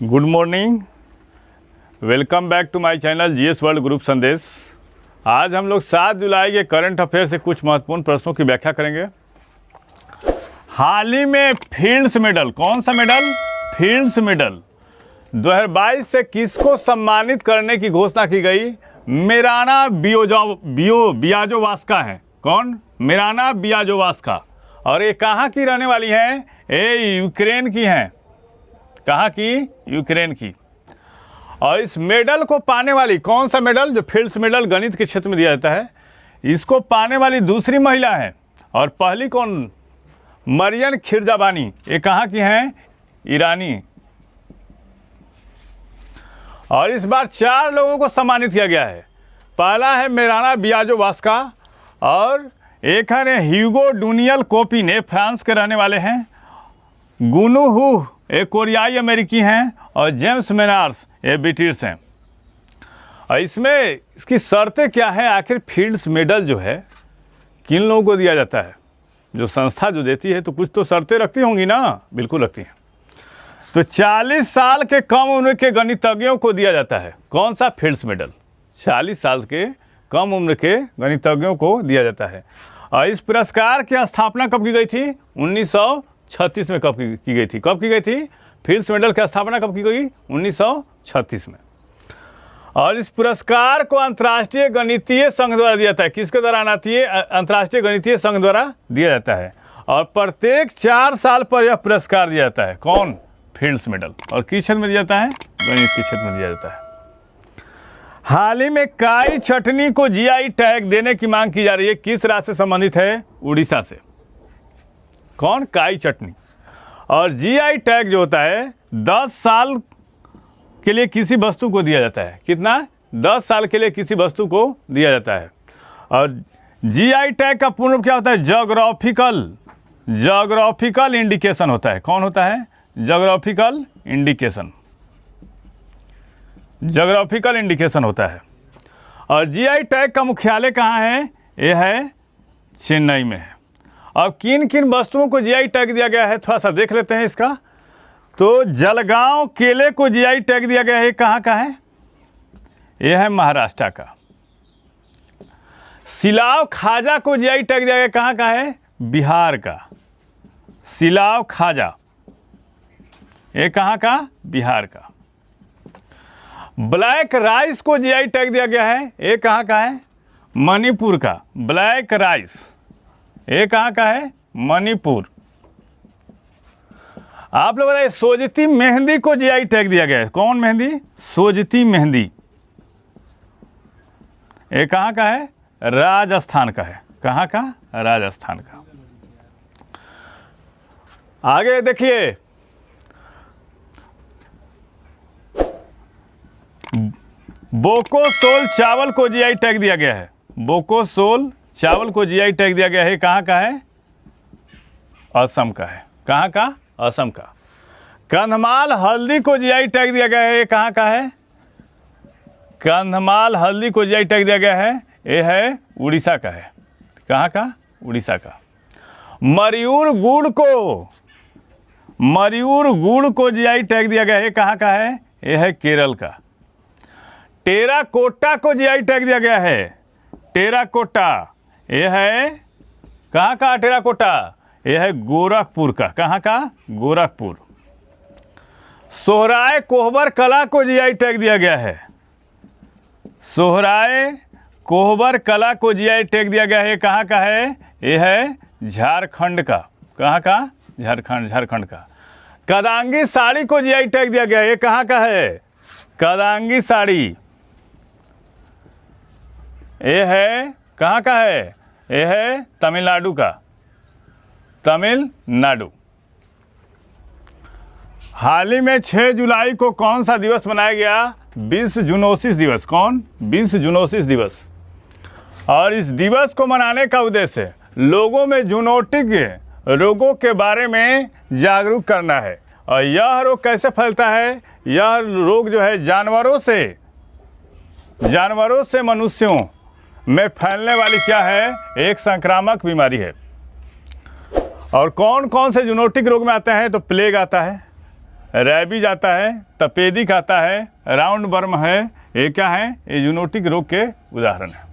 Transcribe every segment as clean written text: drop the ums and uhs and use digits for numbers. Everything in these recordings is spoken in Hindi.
Good morning, welcome back to my channel GS world group Sandesh. आज हम लोग 7 जुलाई के करंट अफेयर से कुछ महत्वपूर्ण प्रश्नों की व्याख्या करेंगे। हाल ही में फील्ड्स मेडल, कौन सा मेडल? फील्ड्स मेडल 2022 से किसको सम्मानित करने की घोषणा की गई? मिराना बियाजोवास्का है। कौन? मिराना बियाजोवास्का। और ये कहाँ की रहने वाली हैं? ये यूक्रेन की हैं। कहाँ की? यूक्रेन की। और इस मेडल को पाने वाली, कौन सा मेडल? जो फील्ड्स मेडल गणित के क्षेत्र में दिया जाता है, इसको पाने वाली दूसरी महिला है। और पहली कौन? मरियम खिरजाबानी। ये कहाँ की हैं? ईरानी। और इस बार 4 लोगों को सम्मानित किया गया है। पहला है मिराना बियाजोवास्का, और एक है ह्यूगो डूनियल कोपिन, ये फ्रांस के रहने वाले हैं। गुनु हू, एक कोरियाई अमेरिकी हैं। और जेम्स मेनार्स, ये ब्रिटिश हैं। और इसमें इसकी शर्तें क्या है? आखिर फील्ड्स मेडल जो है किन लोगों को दिया जाता है? जो संस्था जो देती है तो कुछ तो शर्तें रखती होंगी ना? बिल्कुल रखती हैं। तो 40 साल के कम उम्र के गणितज्ञों को दिया जाता है। कौन सा? फील्ड्स मेडल 40 साल के कम उम्र के गणितज्ञों को दिया जाता है। और इस पुरस्कार की स्थापना कब की गई थी? 1936 में। कब की गई थी? कब की गई थी? फील्ड्स मेडल की स्थापना कब की गई? 1936 में। और इस पुरस्कार को अंतर्राष्ट्रीय गणितीय संघ द्वारा दिया जाता है। किसके द्वारा आती है? अंतर्राष्ट्रीय गणितीय संघ द्वारा दिया जाता है। और प्रत्येक 4 साल पर यह पुरस्कार दिया जाता है। कौन? Fields medal. और किस क्षेत्र में दिया जाता है? गणित के क्षेत्र में दिया जाता है। हाल ही में काई चटनी को जीआई टैग देने की मांग की जा रही है। किस राज्य से संबंधित है? उड़ीसा से। कौन? काई चटनी। और जीआई टैग जो होता है 10 साल के लिए किसी वस्तु को दिया जाता है। कितना? 10 साल के लिए किसी वस्तु को दिया जाता है। और जीआई टैग का पूर्ण रूप क्या होता है? ज्योग्राफिकल इंडिकेशन होता है। कौन होता है? Geographical indication. ज्योग्राफिकल इंडिकेशन होता है। और जीआई टैग का मुख्यालय कहाँ है? यह है चेन्नई में है। अब किन किन वस्तुओं को जीआई टैग दिया गया है थोड़ा सा देख लेते हैं इसका। तो जलगांव केले को जीआई टैग दिया गया है। कहाँ का है? यह है महाराष्ट्र का। सिलाव खाजा को जीआई टैग दिया गया। कहाँ का है? बिहार का। सिलाव खाजा, ये कहाँ का? बिहार का। ब्लैक राइस को जीआई टैग दिया गया है। ये कहाँ का है? मणिपुर का। ब्लैक राइस, ये कहाँ का है? मणिपुर। आप लोग बताइए, सोजती मेहंदी को जीआई टैग दिया गया है। कौन मेहंदी? सोजती मेहंदी। ये कहाँ का है? राजस्थान का है। कहाँ का? राजस्थान का। आगे देखिए, बोकोसोल चावल को जीआई टैग दिया गया है। बोकोसोल चावल को जीआई टैग दिया गया है। कहाँ का है? असम का है। कहाँ का? असम का। कंधमाल हल्दी को जीआई टैग दिया गया है। ये कहाँ का है? कंधमाल हल्दी को जीआई टैग दिया गया है। ये है उड़ीसा का है। कहाँ का? उड़ीसा का। मयूर गुड़ को जीआई टैग दिया गया है। कहाँ का है? ये है केरल का। टेराकोटा को जीआई टैग दिया गया है। टेराकोटा, ये है कहाँ का? टेराकोटा, ये है गोरखपुर का। कहाँ का? गोरखपुर। सोहराय कोहबर कला को जीआई टैग दिया गया है। सोहराय कोहबर कला को जीआई टैग दिया गया है। कहाँ का है? ये है झारखंड का। कहाँ का? झारखंड का। कदांगी साड़ी को जीआई टैग दिया गया है। ये कहाँ का है? कदांगी साड़ी, ये है कहाँ का है? ये है तमिलनाडु का। तमिलनाडु। हाल ही में 6 जुलाई को कौन सा दिवस मनाया गया? विश्व जूनोसिस दिवस। कौन? विश्व जूनोसिस दिवस। और इस दिवस को मनाने का उद्देश्य लोगों में जूनोटिक रोगों के बारे में जागरूक करना है। और यह रोग कैसे फैलता है? यह रोग जो है जानवरों से मनुष्यों में फैलने वाली क्या है? एक संक्रामक बीमारी है। और कौन कौन से जूनोटिक रोग में आते हैं? तो प्लेग आता है, रैबीज आता है, तपेदिक आता है, राउंड वर्म है, ये क्या है, ये जूनोटिक रोग के उदाहरण है।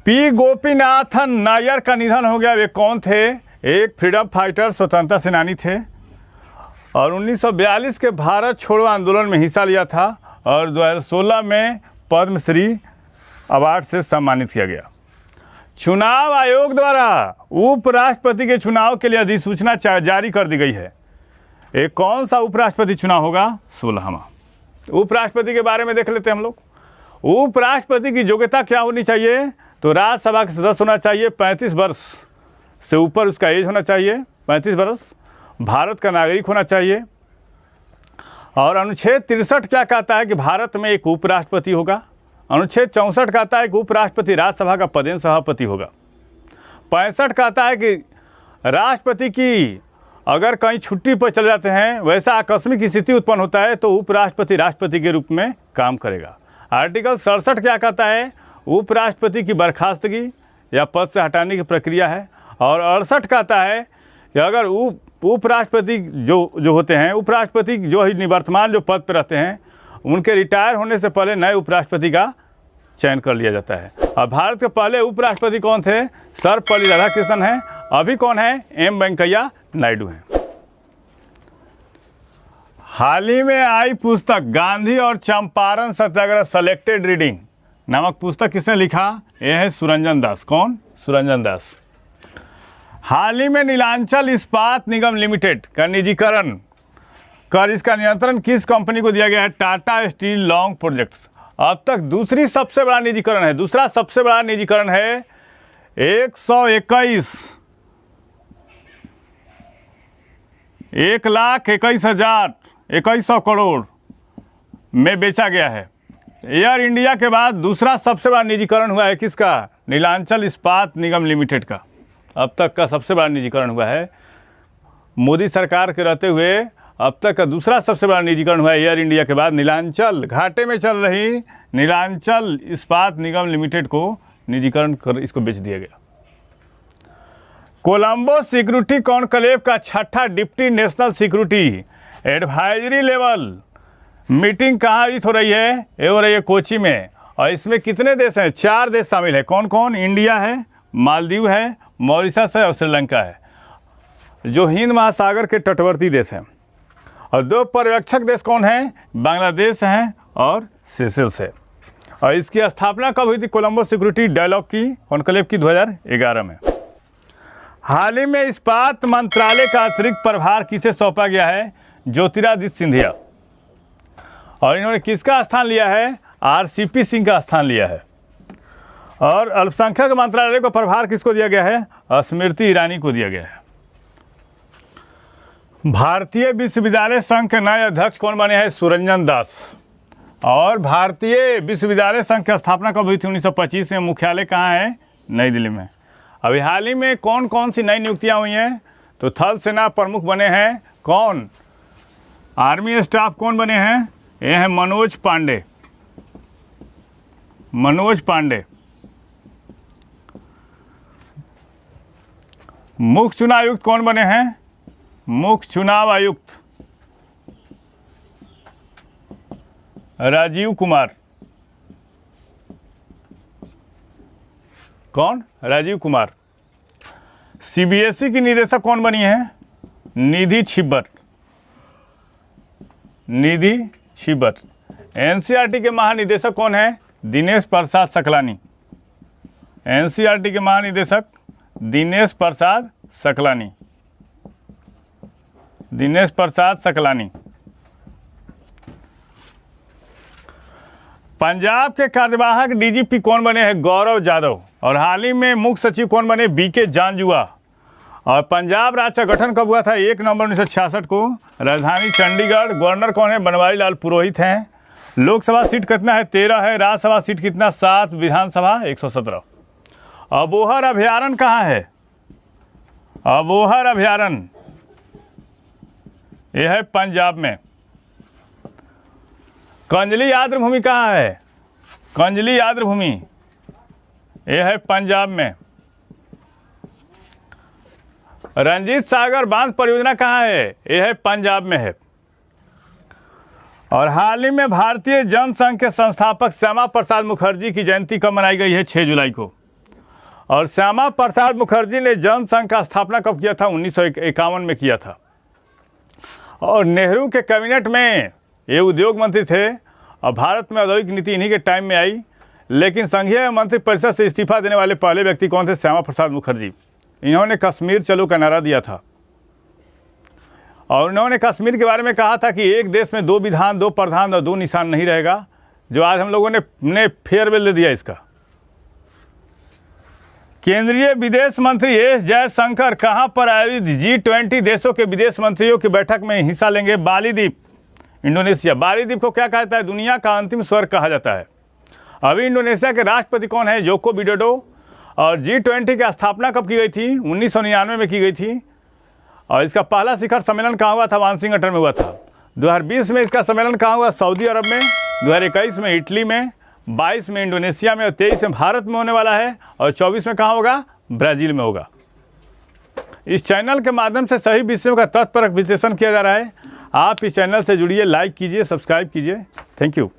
पी गोपीनाथन नायर का निधन हो गया। वे कौन थे? एक फ्रीडम फाइटर, स्वतंत्रता सेनानी थे और 1942 के भारत छोड़ो आंदोलन में हिस्सा लिया था और 2016 में पद्मश्री अवार्ड से सम्मानित किया गया। चुनाव आयोग द्वारा उपराष्ट्रपति के चुनाव के लिए अधिसूचना जारी कर दी गई है। एक कौन सा उपराष्ट्रपति चुनाव होगा? 16वां। उपराष्ट्रपति के बारे में देख लेते हैं हम लोग। उपराष्ट्रपति की योग्यता क्या होनी चाहिए? तो राज्यसभा का सदस्य होना चाहिए, 35 वर्ष से ऊपर उसका एज होना चाहिए, 35 वर्ष, भारत का नागरिक होना चाहिए। और अनुच्छेद 63 क्या कहता है कि भारत में एक उपराष्ट्रपति होगा। अनुच्छेद 64 कहता है कि उपराष्ट्रपति राज्यसभा का पदेन सभापति होगा। 65 कहता है कि राष्ट्रपति की अगर कहीं छुट्टी पर चले जाते हैं, वैसा आकस्मिक स्थिति उत्पन्न होता है तो उपराष्ट्रपति राष्ट्रपति के रूप में काम करेगा। आर्टिकल 67 क्या कहता है? उपराष्ट्रपति की बर्खास्तगी या पद से हटाने की प्रक्रिया है। और 68 कहता है कि अगर उपराष्ट्रपति जो होते हैं, उपराष्ट्रपति जो ही निवर्तमान जो पद पर रहते हैं, उनके रिटायर होने से पहले नए उपराष्ट्रपति का चयन कर लिया जाता है। और भारत के पहले उपराष्ट्रपति कौन थे? सर्वपल्ली राधाकृष्णन हैं। अभी कौन है? एम वेंकैया नायडू हैं। हाल ही में आई पुस्तक गांधी और चंपारण सत्याग्रह सेलेक्टेड रीडिंग नामक पुस्तक किसने लिखा? यह है सुरंजन दास। कौन? सुरंजन दास। हाल ही में नीलांचल इस्पात निगम लिमिटेड का निजीकरण कर इसका नियंत्रण किस कंपनी को दिया गया है? Tata steel long projects. अब तक दूसरा सबसे बड़ा निजीकरण है 1,21,000 करोड़ में बेचा गया है। एयर इंडिया के बाद दूसरा सबसे बड़ा निजीकरण हुआ है किसका? नीलांचल इस्पात निगम लिमिटेड का। अब तक का सबसे बड़ा निजीकरण हुआ है मोदी सरकार के रहते हुए। अब तक का दूसरा सबसे बड़ा निजीकरण हुआ है एयर इंडिया के बाद। नीलांचल घाटे में चल रही नीलांचल इस्पात निगम लिमिटेड को निजीकरण कर इसको बेच दिया गया। कोलंबो सिक्योरिटी कॉन्क्लेव का 6ठा deputy national security advisory level meeting कहाँ आयोजित हो रही है? ये हो रही है कोची में। और इसमें कितने देश हैं? 4 देश शामिल है। कौन कौन? इंडिया है, मालदीव है, मॉरिशस है और श्रीलंका है, जो हिंद महासागर के तटवर्ती देश हैं। और 2 पर्यवेक्षक देश कौन हैं? बांग्लादेश हैं और सेशेल्स है। और इसकी स्थापना कब हुई थी? कोलंबो सिक्योरिटी डायलॉग की कॉन्क्लेव की 2011 में। हाल ही में इस्पात मंत्रालय का अतिरिक्त प्रभार किसे सौंपा गया है? ज्योतिरादित्य सिंधिया। और इन्होंने किसका स्थान लिया है? आरसीपी सिंह का स्थान लिया है। और अल्पसंख्यक मंत्रालय को प्रभार किसको दिया गया है? स्मृति ईरानी को दिया गया है। भारतीय विश्वविद्यालय संघ के नए अध्यक्ष कौन बने हैं? सुरंजन दास। और भारतीय विश्वविद्यालय संघ की स्थापना कब हुई थी? 1925 में। मुख्यालय कहाँ है? नई दिल्ली में। अभी हाल ही में कौन कौन सी नई नियुक्तियां हुई हैं? तो थल सेना प्रमुख बने हैं कौन? आर्मी स्टाफ कौन बने हैं? ये हैं मनोज पांडे। मुख्य चुनाव आयुक्त कौन बने हैं? मुख्य चुनाव आयुक्त राजीव कुमार। कौन? राजीव कुमार। सीबीएसई की निदेशक कौन बनी है? निधि छिब्बर। एनसीईआरटी के महानिदेशक कौन है? दिनेश प्रसाद सकलानी। एनसीईआरटी के महानिदेशक दिनेश प्रसाद सकलानी। पंजाब के कार्यवाहक डीजीपी कौन बने हैं? गौरव यादव। और हाल ही में मुख्य सचिव कौन बने? बीके जानजुआ। और पंजाब राज्य का गठन कब हुआ था? 1 नवंबर 1966 को। राजधानी चंडीगढ़। गवर्नर कौन है? बनवारी लाल पुरोहित हैं। लोकसभा सीट कितना है? 13 है। राज्यसभा सीट कितना? 7। विधानसभा 117। अबोहर अभयारण्य कहाँ है? अबोहर अभयारण्य यह है पंजाब में। कंजली आर्द्रभूमि कहाँ है? कंजली आर्द्रभूमि यह है पंजाब में। रंजीत सागर बांध परियोजना कहाँ है? यह है पंजाब में है। और हाल ही में भारतीय जनसंघ के संस्थापक श्यामा प्रसाद मुखर्जी की जयंती कब मनाई गई है? 6 जुलाई को। और श्यामा प्रसाद मुखर्जी ने जनसंघ का स्थापना कब किया था? 1951 में किया था। और नेहरू के कैबिनेट में ये उद्योग मंत्री थे और भारत में औद्योगिक नीति इन्हीं के टाइम में आई। लेकिन संघीय मंत्री परिषद से इस्तीफा देने वाले पहले व्यक्ति कौन थे? श्यामा प्रसाद मुखर्जी। इन्होंने कश्मीर चलो का नारा दिया था और उन्होंने कश्मीर के बारे में कहा था कि एक देश में 2 विधान, 2 प्रधान और 2 निशान नहीं रहेगा, जो आज हम लोगों ने फेयरवेल दे दिया इसका। केंद्रीय विदेश मंत्री एस जयशंकर कहां पर आयोजित G20 देशों के विदेश मंत्रियों की बैठक में हिस्सा लेंगे? बाली द्वीप, इंडोनेशिया। बाली द्वीप को क्या कहता है? दुनिया का अंतिम स्वर्ग कहा जाता है। अभी इंडोनेशिया के राष्ट्रपति कौन है? Joko Widodo. और G20 की स्थापना कब की गई थी? 1999 में की गई थी। और इसका पहला शिखर सम्मेलन कहाँ हुआ था? वाशिंगटन में हुआ था। 2020 में इसका सम्मेलन कहाँ हुआ? सऊदी अरब में। 2021 में इटली में, 22 में इंडोनेशिया में और 23 में भारत में होने वाला है। और 24 में कहाँ होगा? ब्राज़ील में होगा। इस चैनल के माध्यम से सही विषयों का तथ्यपरक विश्लेषण किया जा रहा है। आप इस चैनल से जुड़िए, लाइक कीजिए, सब्सक्राइब कीजिए। Thank you.